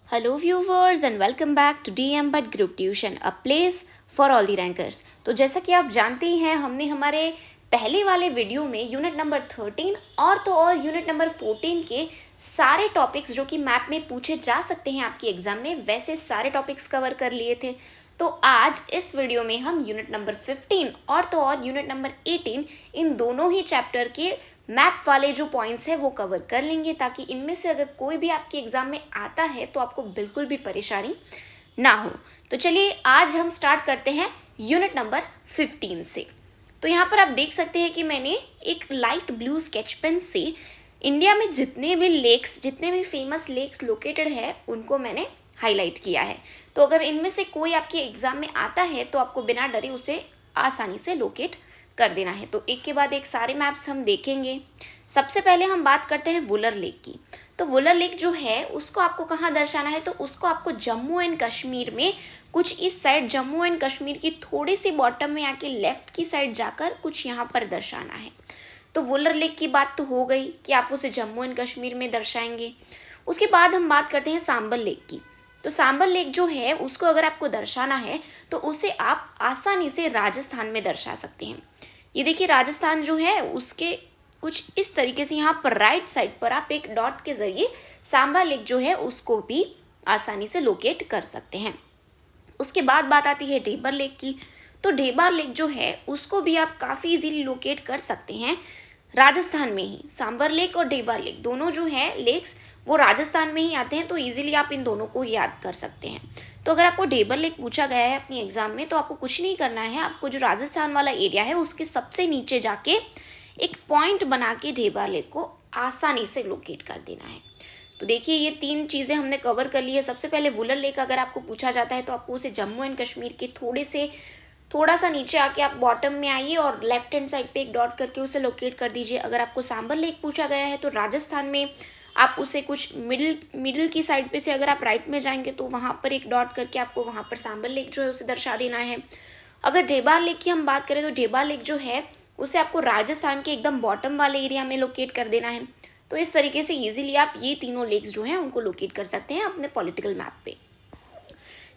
Hello viewers and welcome back to DM Bhatt Group Tuition, a place for all the rankers। तो जैसा कि आप जानते ही हैं, हमने हमारे पहले वाले वीडियो में यूनिट नंबर 13 और तो और यूनिट नंबर 14 के सारे टॉपिक्स जो कि मैप में पूछे जा सकते हैं आपके एग्जाम में, वैसे सारे टॉपिक्स कवर कर लिए थे। तो आज इस वीडियो में हम यूनिट नंबर 15 और तो और यूनिट नंबर 18 इन दोनों ही चैप्टर के मैप वाले जो पॉइंट्स हैं वो कवर कर लेंगे, ताकि इनमें से अगर कोई भी आपके एग्जाम में आता है तो आपको बिल्कुल भी परेशानी ना हो। तो चलिए आज हम स्टार्ट करते हैं यूनिट नंबर 15 से। तो यहाँ पर आप देख सकते हैं कि मैंने एक लाइट ब्लू स्केच पेन से इंडिया में जितने भी फेमस लेक्स लोकेटेड है उनको मैंने हाईलाइट किया है। तो अगर इनमें से कोई आपके एग्जाम में आता है तो आपको बिना डरे उसे आसानी से लोकेट कर देना है। तो एक के बाद एक सारे मैप्स हम देखेंगे। सबसे पहले हम बात करते हैं वुलर लेक की। तो वुलर लेक जो है उसको आपको कहाँ दर्शाना है, तो उसको आपको जम्मू एंड कश्मीर में कुछ इस साइड, जम्मू एंड कश्मीर की थोड़ी सी बॉटम में आके लेफ्ट की साइड जाकर कुछ यहाँ पर दर्शाना है। तो वुलर लेक की बात तो हो गई कि आप उसे जम्मू एंड कश्मीर में दर्शाएंगे। उसके बाद हम बात करते हैं सांबर लेक की। तो सांबर लेक जो है उसको अगर आपको दर्शाना है तो उसे आप आसानी से राजस्थान में दर्शा सकते हैं। ये देखिए राजस्थान जो है उसके कुछ इस तरीके से यहाँ पर राइट साइड पर आप एक डॉट के जरिए सांबर लेक जो है उसको भी आसानी से लोकेट कर सकते हैं। उसके बाद बात आती है ढेबर लेक की। तो ढेबर लेक जो है उसको भी आप काफ़ी इजीली लोकेट कर सकते हैं राजस्थान में ही। सांबर लेक और ढेबर लेक दोनों जो है लेक्स वो राजस्थान में ही आते हैं, तो इजीली आप इन दोनों को याद कर सकते हैं। तो अगर आपको ढेबर लेक पूछा गया है अपनी एग्जाम में तो आपको कुछ नहीं करना है, आपको जो राजस्थान वाला एरिया है उसके सबसे नीचे जाके एक पॉइंट बना के ढेबर लेक को आसानी से लोकेट कर देना है। तो देखिए ये तीन चीज़ें हमने कवर कर ली है। सबसे पहले वुलर लेक अगर आपको पूछा जाता है तो आपको उसे जम्मू एंड कश्मीर के थोड़ा सा नीचे आके आप बॉटम में आइए और लेफ्ट हैंड साइड पे एक डॉट करके उसे लोकेट कर दीजिए। अगर आपको सांबर लेक पूछा गया है तो राजस्थान में आप उसे कुछ मिडिल की साइड पे से अगर आप राइट में जाएंगे तो वहाँ पर एक डॉट करके आपको वहाँ पर सांबर लेक जो है उसे दर्शा देना है। अगर ढेबर लेक की हम बात करें तो ढेबर लेक जो है उसे आपको राजस्थान के एकदम बॉटम वाले एरिया में लोकेट कर देना है। तो इस तरीके से ईजिली आप ये तीनों लेक्स जो हैं उनको लोकेट कर सकते हैं अपने पॉलिटिकल मैप पे।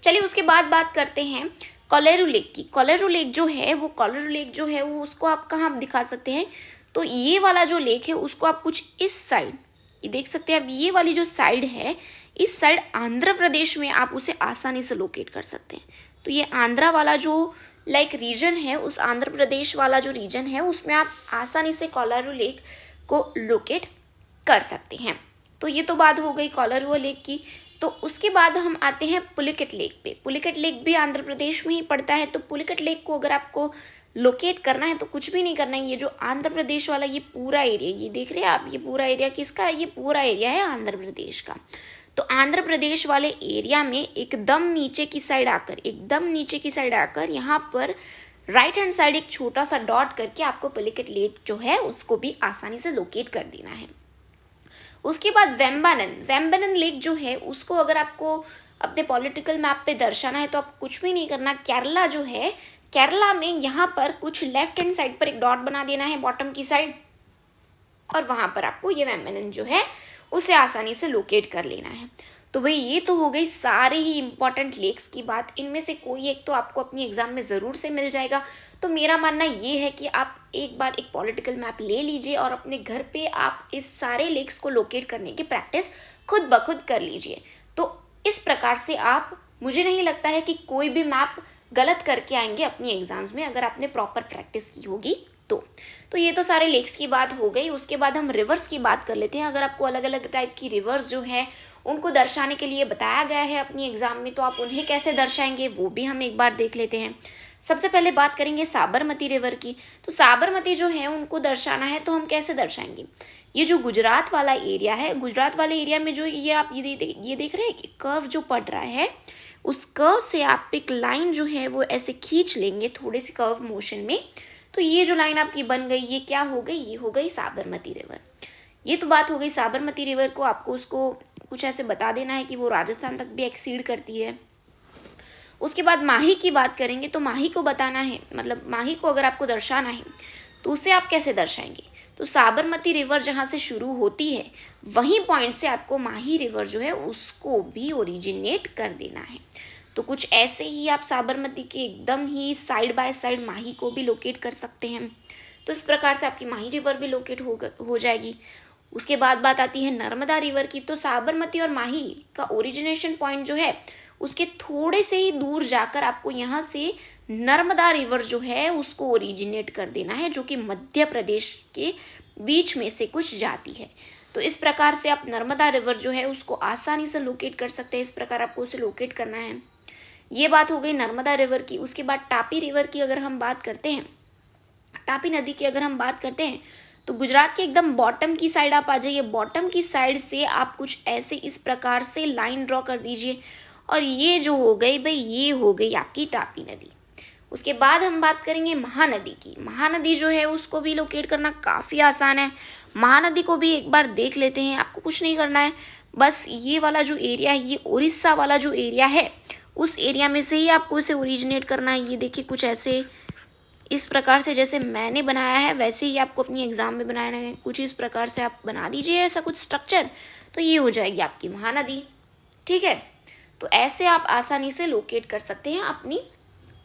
चलिए उसके बाद बात करते हैं कोलेरू लेक की। कोलेरू लेक जो है वो उसको आप कहाँ दिखा सकते हैं, तो ये वाला जो लेक है उसको आप कुछ इस साइड, ये देख सकते हैं आप, ये वाली जो साइड है इस साइड आंध्र प्रदेश में आप उसे आसानी से लोकेट कर सकते हैं। तो ये आंध्रा वाला जो रीजन है, उस आंध्र प्रदेश वाला जो रीजन है उसमें आप आसानी से कोलेरू लेक को लोकेट कर सकते हैं। तो ये तो बात हो गई कोलेरू लेक की। तो उसके बाद हम आते हैं पुलिकेट लेक पे। पुलिकेट लेक भी आंध्र प्रदेश में ही पड़ता है। तो पुलिकेट लेक को अगर आपको लोकेट करना है तो कुछ भी नहीं करना है। ये जो आंध्र प्रदेश वाला ये पूरा एरिया, ये देख रहे हैं आप, ये पूरा एरिया किसका है, ये पूरा एरिया है आंध्र प्रदेश का। तो आंध्र प्रदेश वाले एरिया में एकदम नीचे की साइड आकर यहाँ पर राइट हैंड साइड एक छोटा सा डॉट करके आपको पुलिकेट लेक जो है उसको भी आसानी से लोकेट कर देना है। उसके बाद वेम्बनन लेक जो है उसको अगर आपको अपने पॉलिटिकल मैप पे दर्शाना है तो आप कुछ भी नहीं करना। केरला जो है, केरला में यहाँ पर कुछ लेफ्ट हैंड साइड पर एक डॉट बना देना है बॉटम की साइड, और वहाँ पर आपको ये वेम्बनन जो है उसे आसानी से लोकेट कर लेना है। तो भाई ये तो हो गई सारे ही इंपॉर्टेंट लेक्स की बात। इनमें से कोई एक तो आपको अपनी एग्जाम में ज़रूर से मिल जाएगा। तो मेरा मानना ये है कि आप एक बार एक पॉलिटिकल मैप ले लीजिए और अपने घर पे आप इस सारे लेक्स को लोकेट करने की प्रैक्टिस खुद ब खुद कर लीजिए। तो इस प्रकार से आप, मुझे नहीं लगता है कि कोई भी मैप गलत करके आएंगे अपनी एग्जाम्स में अगर आपने प्रॉपर प्रैक्टिस की होगी तो ये तो सारे लेक्स की बात हो गई। उसके बाद हम रिवर्स की बात कर लेते हैं। अगर आपको अलग अलग टाइप की रिवर्स जो है उनको दर्शाने के लिए बताया गया है अपनी एग्जाम में तो आप उन्हें कैसे दर्शाएंगे वो भी हम एक बार देख लेते हैं। सबसे पहले बात करेंगे साबरमती रिवर की। तो साबरमती जो है उनको दर्शाना है तो हम कैसे दर्शाएंगे। ये जो गुजरात वाला एरिया है, गुजरात वाले एरिया में जो ये आप ये देख रहे हैं कि कर्व जो पड़ रहा है, उस कर्व से आप एक लाइन जो है वो ऐसे खींच लेंगे थोड़े से कर्व मोशन में। तो ये जो लाइन आपकी बन गई ये क्या हो गई, ये हो गई साबरमती रिवर। ये तो बात हो गई साबरमती रिवर को आपको उसको कुछ ऐसे बता देना है कि वो राजस्थान तक भी एक्सीड करती है। उसके बाद माही की बात करेंगे। तो माही को बताना है, मतलब माही को अगर आपको दर्शाना है तो उसे आप कैसे दर्शाएंगे। तो साबरमती रिवर जहाँ से शुरू होती है वहीं पॉइंट से आपको माही रिवर जो है उसको भी ओरिजिनेट कर देना है। तो कुछ ऐसे ही आप साबरमती के एकदम ही साइड बाय साइड माही को भी लोकेट कर सकते हैं। तो इस प्रकार से आपकी माही रिवर भी लोकेट हो जाएगी। उसके बाद बात आती है नर्मदा रिवर की। तो साबरमती और माही का ओरिजिनेशन पॉइंट जो है उसके थोड़े से ही दूर जाकर आपको यहाँ से नर्मदा रिवर जो है उसको ओरिजिनेट कर देना है, जो कि मध्य प्रदेश के बीच में से कुछ जाती है। तो इस प्रकार से आप नर्मदा रिवर जो है उसको आसानी से लोकेट कर सकते हैं। इस प्रकार आपको उसे लोकेट करना है। ये बात हो गई नर्मदा रिवर की। उसके बाद तापी रिवर की अगर हम बात करते हैं, तापी नदी की अगर हम बात करते हैं, तो गुजरात के एकदम बॉटम की साइड आप आ जाइए। बॉटम की साइड से आप कुछ ऐसे इस प्रकार से लाइन ड्रॉ कर दीजिए और ये जो हो गई भाई, ये हो गई आपकी तापी नदी। उसके बाद हम बात करेंगे महानदी की। महानदी जो है उसको भी लोकेट करना काफ़ी आसान है। महानदी को भी एक बार देख लेते हैं। आपको कुछ नहीं करना है, बस ये वाला जो एरिया है, ये उड़ीसा वाला जो एरिया है, उस एरिया में से ही आपको इसे ओरिजिनेट करना है। ये देखिए कुछ ऐसे इस प्रकार से जैसे मैंने बनाया है वैसे ही आपको अपनी एग्ज़ाम में बनाना है। कुछ इस प्रकार से आप बना दीजिए ऐसा कुछ स्ट्रक्चर, तो ये हो जाएगी आपकी महानदी। ठीक है, तो ऐसे आप आसानी से लोकेट कर सकते हैं अपनी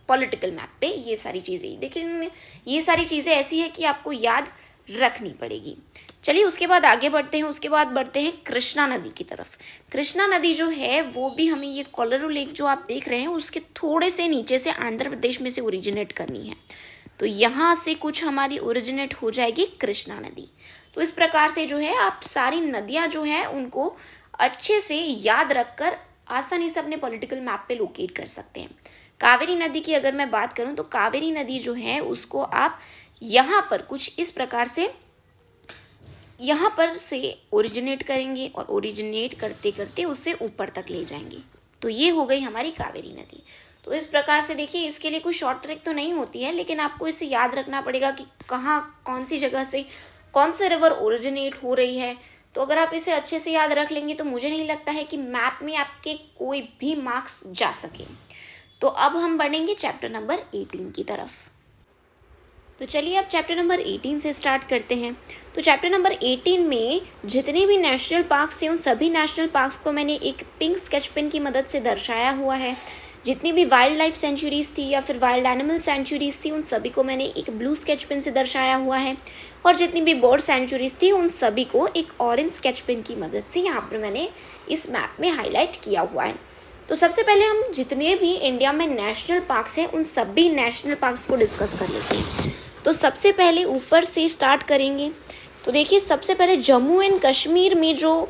पॉलिटिकल मैप पे ये सारी चीज़ें। लेकिन ये सारी चीज़ें ऐसी है कि आपको याद रखनी पड़ेगी। चलिए उसके बाद आगे बढ़ते हैं। उसके बाद बढ़ते हैं कृष्णा नदी की तरफ। कृष्णा नदी जो है वो भी हमें ये कोलारू लेक जो आप देख रहे हैं उसके थोड़े से नीचे से आंध्र प्रदेश में से ओरिजिनेट करनी है। तो यहाँ से कुछ हमारी ओरिजिनेट हो जाएगी कृष्णा नदी। तो इस प्रकार से जो है आप सारी नदियाँ जो हैं उनको अच्छे से याद रखकर आसानी से अपने पॉलिटिकल मैप पे लोकेट कर सकते हैं। कावेरी नदी की अगर मैं बात करूं तो कावेरी नदी जो है उसको आप यहाँ पर कुछ इस प्रकार से यहाँ पर से ओरिजिनेट करेंगे और ओरिजिनेट करते करते उसे ऊपर तक ले जाएंगे। तो ये हो गई हमारी कावेरी नदी। तो इस प्रकार से देखिए, इसके लिए कोई शॉर्ट ट्रिक तो नहीं होती है, लेकिन आपको इसे याद रखना पड़ेगा कि कहाँ कौन सी जगह से कौन से रिवर ओरिजिनेट हो रही है। तो अगर आप इसे अच्छे से याद रख लेंगे तो मुझे नहीं लगता है कि मैप में आपके कोई भी मार्क्स जा सके। तो अब हम बढ़ेंगे चैप्टर नंबर 18 की तरफ। तो चलिए अब चैप्टर नंबर 18 से स्टार्ट करते हैं। तो चैप्टर नंबर 18 में जितने भी नेशनल पार्क्स थे उन सभी नेशनल पार्क्स को मैंने एक पिंक स्केच पेन की मदद से दर्शाया हुआ है। जितनी भी वाइल्ड लाइफ सेंचुरीज़ थी या फिर वाइल्ड एनिमल सेंचुरीज़ थी उन सभी को मैंने एक ब्लू स्केच पेन से दर्शाया हुआ है। और जितनी भी बर्ड सेंचुरीज़ थी उन सभी को एक ऑरेंज स्केच पेन की मदद से यहाँ पर मैंने इस मैप में हाईलाइट किया हुआ है। तो सबसे पहले हम जितने भी इंडिया में नेशनल पार्क्स हैं उन सभी नेशनल पार्क्स को डिस्कस कर लेते हैं। तो सबसे पहले ऊपर से स्टार्ट करेंगे। तो देखिए सबसे पहले जम्मू एंड कश्मीर में जो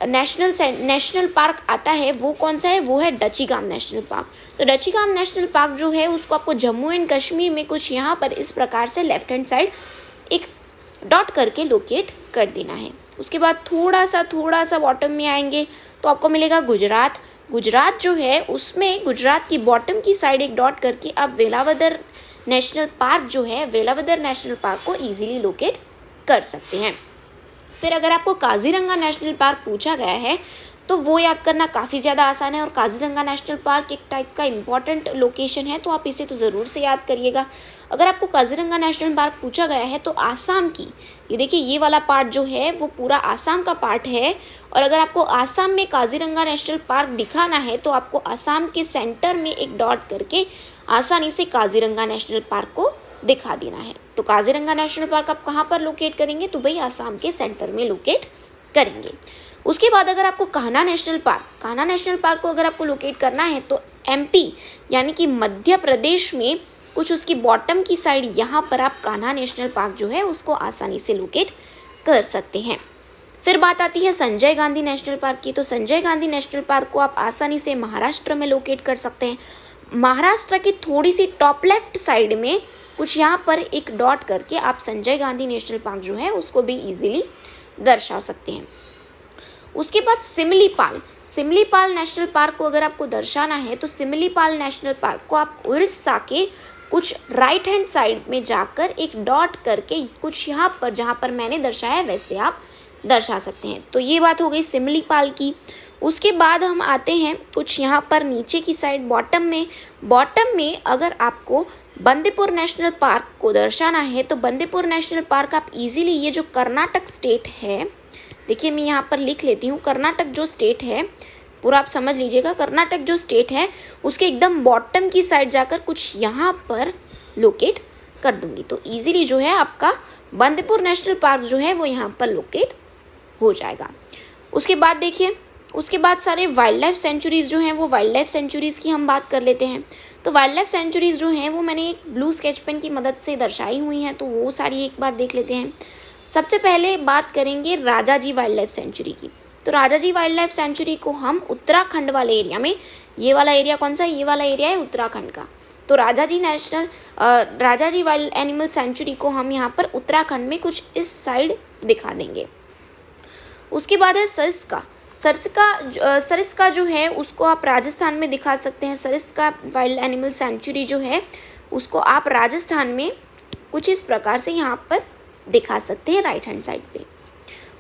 नेशनल पार्क आता है वो कौन सा है, वो है डचीगाम नेशनल पार्क। तो डचीगाम नेशनल पार्क जो है उसको आपको जम्मू एंड कश्मीर में कुछ यहाँ पर इस प्रकार से लेफ्ट हैंड साइड एक डॉट करके लोकेट कर देना है। उसके बाद थोड़ा सा बॉटम में आएंगे तो आपको मिलेगा गुजरात। गुजरात जो है उसमें गुजरात की बॉटम की साइड एक डॉट करके आप वेलावदर नेशनल पार्क जो है, वेलावदर नेशनल पार्क को इजीली लोकेट कर सकते हैं। फिर अगर आपको काजीरंगा नेशनल पार्क पूछा गया है तो वो याद करना काफ़ी ज़्यादा आसान है। और काजीरंगा नेशनल पार्क एक टाइप का इम्पॉर्टेंट लोकेशन है, तो आप इसे तो ज़रूर से याद करिएगा। अगर आपको काजीरंगा नेशनल पार्क पूछा गया है तो आसाम की, ये देखिए ये वाला पार्ट जो है वो पूरा आसाम का पार्ट है। और अगर आपको आसाम में काजीरंगा नेशनल पार्क दिखाना है तो आपको आसाम के सेंटर में एक डॉट करके आसानी से काजीरंगा नेशनल पार्क को दिखा देना है। तो काजीरंगा नेशनल पार्क आप कहाँ पर लोकेट करेंगे, तो भाई आसाम के सेंटर में लोकेट करेंगे। उसके बाद अगर आपको कान्हा नेशनल पार्क को अगर आपको लोकेट करना है तो एमपी यानी कि मध्य प्रदेश में कुछ उसकी बॉटम की साइड यहाँ पर आप कान्हा नेशनल पार्क जो है उसको आसानी से लोकेट कर सकते हैं। फिर बात आती है संजय गांधी नेशनल पार्क की। तो संजय गांधी नेशनल पार्क को आप आसानी से महाराष्ट्र में लोकेट कर सकते हैं। महाराष्ट्र की थोड़ी सी टॉप लेफ्ट साइड में कुछ यहाँ पर एक डॉट करके आप संजय गांधी नेशनल पार्क जो है उसको भी इजीली दर्शा सकते हैं। उसके बाद सिमलीपाल नेशनल पार्क को अगर आपको दर्शाना है तो सिमलीपाल नेशनल पार्क को आप उड़ीसा के कुछ राइट हैंड साइड में जाकर एक डॉट करके कुछ यहाँ पर जहाँ पर मैंने दर्शाया है वैसे आप दर्शा सकते हैं। तो ये बात हो गई सिमलीपाल की। उसके बाद हम आते हैं कुछ यहाँ पर नीचे की साइड बॉटम में अगर आपको बंदीपुर नेशनल पार्क को दर्शाना है तो बंदीपुर नेशनल पार्क आप इजीली ये जो कर्नाटक स्टेट है, देखिए मैं यहाँ पर लिख लेती हूँ, कर्नाटक जो स्टेट है पूरा आप समझ लीजिएगा, कर्नाटक जो स्टेट है उसके एकदम बॉटम की साइड जाकर कुछ यहाँ पर लोकेट कर दूंगी तो इजीली जो है आपका बंदीपुर नेशनल पार्क जो है वो यहाँ पर लोकेट हो जाएगा। उसके बाद देखिए, उसके बाद सारे वाइल्ड लाइफ सेंचुरीज़ जो हैं वो वाइल्ड लाइफ सेंचुरीज़ की हम बात कर लेते हैं। तो वाइल्ड लाइफ सेंचुरीज़ जो हैं वो मैंने एक ब्लू स्केच पेन की मदद से दर्शाई हुई हैं, तो वो सारी एक बार देख लेते हैं। सबसे पहले बात करेंगे राजाजी वाइल्ड लाइफ सेंचुरी की। तो राजाजी वाइल्ड लाइफ सेंचुरी को हम उत्तराखंड वाले एरिया में, ये वाला एरिया कौन सा है, ये वाला एरिया है उत्तराखंड का, तो राजाजी वाइल्ड एनिमल सेंचुरी को हम यहाँ पर उत्तराखंड में कुछ इस साइड दिखा देंगे। उसके बाद है सरिस्का जो है उसको आप राजस्थान में दिखा सकते हैं। सरिस्का वाइल्ड एनिमल सेंचुरी जो है उसको आप राजस्थान में कुछ इस प्रकार से यहाँ पर दिखा सकते हैं राइट हैंड साइड पे।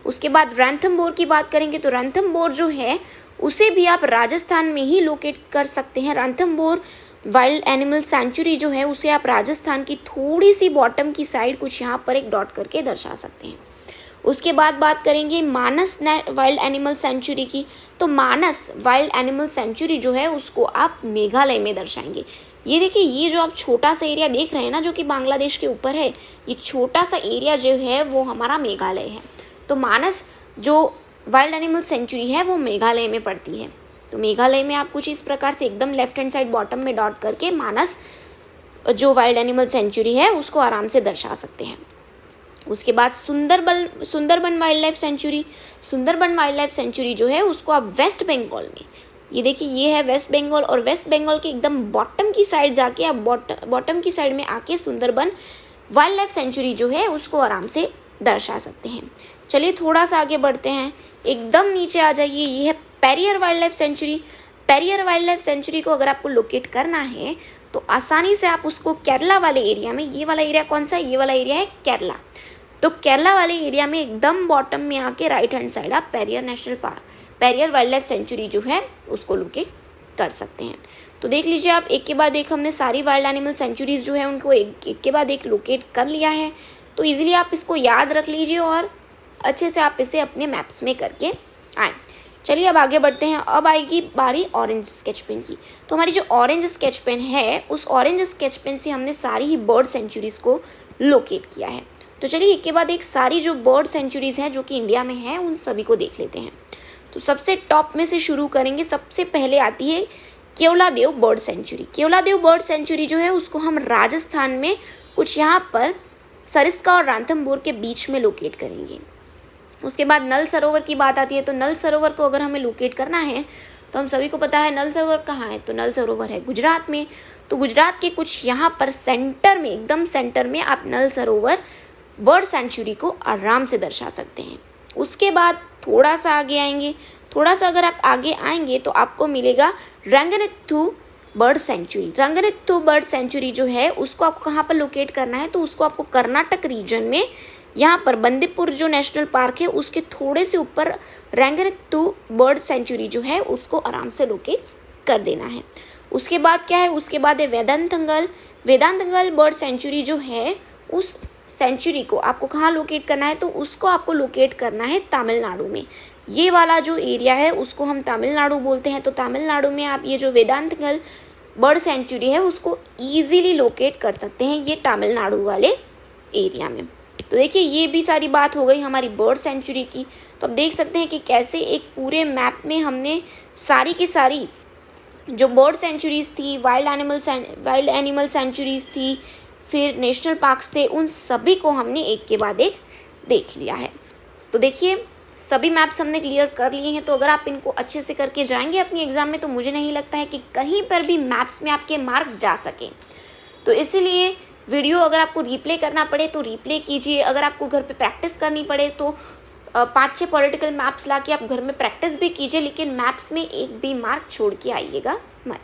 उसके बाद रणथंभौर की बात करेंगे तो रणथंभौर जो है उसे भी आप राजस्थान में ही लोकेट कर सकते हैं। रणथंभौर वाइल्ड एनिमल सेंचुरी जो है उसे आप राजस्थान की थोड़ी सी बॉटम की साइड कुछ यहाँ पर एक डॉट करके दर्शा सकते हैं। उसके बाद बात करेंगे मानस वाइल्ड एनिमल सेंचुरी की। तो मानस वाइल्ड एनिमल सेंचुरी जो है उसको आप मेघालय में दर्शाएंगे। ये देखिए, ये जो आप छोटा सा एरिया देख रहे हैं ना जो कि बांग्लादेश के ऊपर है, ये छोटा सा एरिया जो है वो हमारा मेघालय है। तो मानस जो वाइल्ड एनिमल सेंचुरी है वो मेघालय में पड़ती है। तो मेघालय में आप कुछ इस प्रकार से एकदम लेफ्ट हैंड साइड बॉटम में डॉट करके मानस जो वाइल्ड एनिमल सेंचुरी है उसको आराम से दर्शा सकते हैं। उसके बाद Sundarban wild life sanctuary. Sundarban wild life sanctuary जो है उसको आप वेस्ट बंगाल में, ये देखिए ये है वेस्ट बंगाल, और वेस्ट बंगाल के एकदम बॉटम की साइड जाके आप बॉटम की साइड में आके सुंदरबन वाइल्ड लाइफ सेंचुरी जो है उसको आराम से दर्शा सकते हैं। चलिए थोड़ा सा आगे बढ़ते हैं, एकदम नीचे आ जाइए, ये है Periyar wild life sanctuary. Periyar wild life sanctuary को अगर आपको लोकेट करना है तो आसानी से आप उसको केरला वाले एरिया में, ये वाला एरिया कौन सा है, ये वाला एरिया है केरला, तो केरला वाले एरिया में एकदम बॉटम में आके राइट हैंड साइड आप पेरियर वाइल्ड लाइफ सेंचुरी जो है उसको लोकेट कर सकते हैं। तो देख लीजिए आप, एक के बाद एक हमने सारी वाइल्ड एनिमल सेंचुरीज़ जो है उनको एक के बाद एक लोकेट कर लिया है। तो ईजिली आप इसको याद रख लीजिए और अच्छे से आप इसे अपने मैप्स में करके आएँ। चलिए अब आगे बढ़ते हैं। अब आएगी बारी ऑरेंज स्केच पेन की। तो हमारी जो ऑरेंज स्केच पेन है उस ऑरेंज स्केच पेन से हमने सारी ही बर्ड सेंचुरीज़ को लोकेट किया है। तो चलिए एक के बाद एक सारी जो बर्ड सेंचुरीज़ हैं जो कि इंडिया में हैं उन सभी को देख लेते हैं। तो सबसे टॉप में से शुरू करेंगे। सबसे पहले आती है Keoladeo bird sanctuary. Keoladeo bird sanctuary जो है उसको हम राजस्थान में कुछ यहाँ पर सरिस्का और रणथंभौर के बीच में लोकेट करेंगे। उसके बाद नल सरोवर की बात आती है। तो नल सरोवर को अगर हमें लोकेट करना है तो हम सभी को पता है नल सरोवर कहाँ है, तो नल सरोवर है गुजरात में। तो गुजरात के कुछ यहाँ पर सेंटर में, एकदम सेंटर में आप नल सरोवर बर्ड सेंचुरी को आराम से दर्शा सकते हैं। उसके बाद थोड़ा सा आगे आएंगे, थोड़ा सा अगर आप आगे आएंगे तो आपको मिलेगा रंगनित्थु बर्ड सेंचुरी। रंगनित्थु बर्ड सेंचुरी जो है उसको आपको कहाँ पर लोकेट करना है, तो उसको आपको कर्नाटक रीजन में यहाँ पर बंदीपुर जो नेशनल पार्क है उसके थोड़े से ऊपर रंगनित्थु बर्ड सेंचुरी जो है उसको आराम से लोकेट कर देना है। उसके बाद क्या है, उसके बाद है वेदांतंगल बर्ड सेंचुरी जो है उस सेंचुरी को आपको कहाँ लोकेट करना है, तो उसको आपको लोकेट करना है तमिलनाडु में। ये वाला जो एरिया है उसको हम तमिलनाडु बोलते हैं। तो तमिलनाडु में आप ये जो वेदांतंगल बर्ड सेंचुरी है उसको ईजीली लोकेट कर सकते हैं, ये तमिलनाडु वाले एरिया में। तो देखिए ये भी सारी बात हो गई हमारी बर्ड सेंचुरी की। तो आप देख सकते हैं कि कैसे एक पूरे मैप में हमने सारी की सारी जो बर्ड सेंचुरीज़ थी, वाइल्ड एनिमल सेंचुरीज़ थी, फिर नेशनल पार्क्स थे, उन सभी को हमने एक के बाद एक देख लिया है। तो देखिए सभी मैप्स हमने क्लियर कर लिए हैं। तो अगर आप इनको अच्छे से करके जाएंगे अपनी एग्ज़ाम में तो मुझे नहीं लगता है कि कहीं पर भी मैप्स में आपके मार्क जा सकें। तो इसीलिए वीडियो अगर आपको रिप्ले करना पड़े तो रिप्ले कीजिए, अगर आपको घर पे प्रैक्टिस करनी पड़े तो 5-6 पॉलिटिकल मैप्स ला के आप घर में प्रैक्टिस भी कीजिए, लेकिन मैप्स में एक भी मार्क छोड़ के आइएगा मत।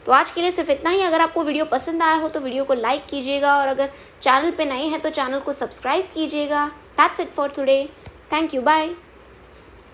तो आज के लिए सिर्फ इतना ही। अगर आपको वीडियो पसंद आया हो तो वीडियो को लाइक कीजिएगा, और अगर चैनल पे नए हैं तो चैनल को सब्सक्राइब कीजिएगा। That's it for today. Thank you, bye.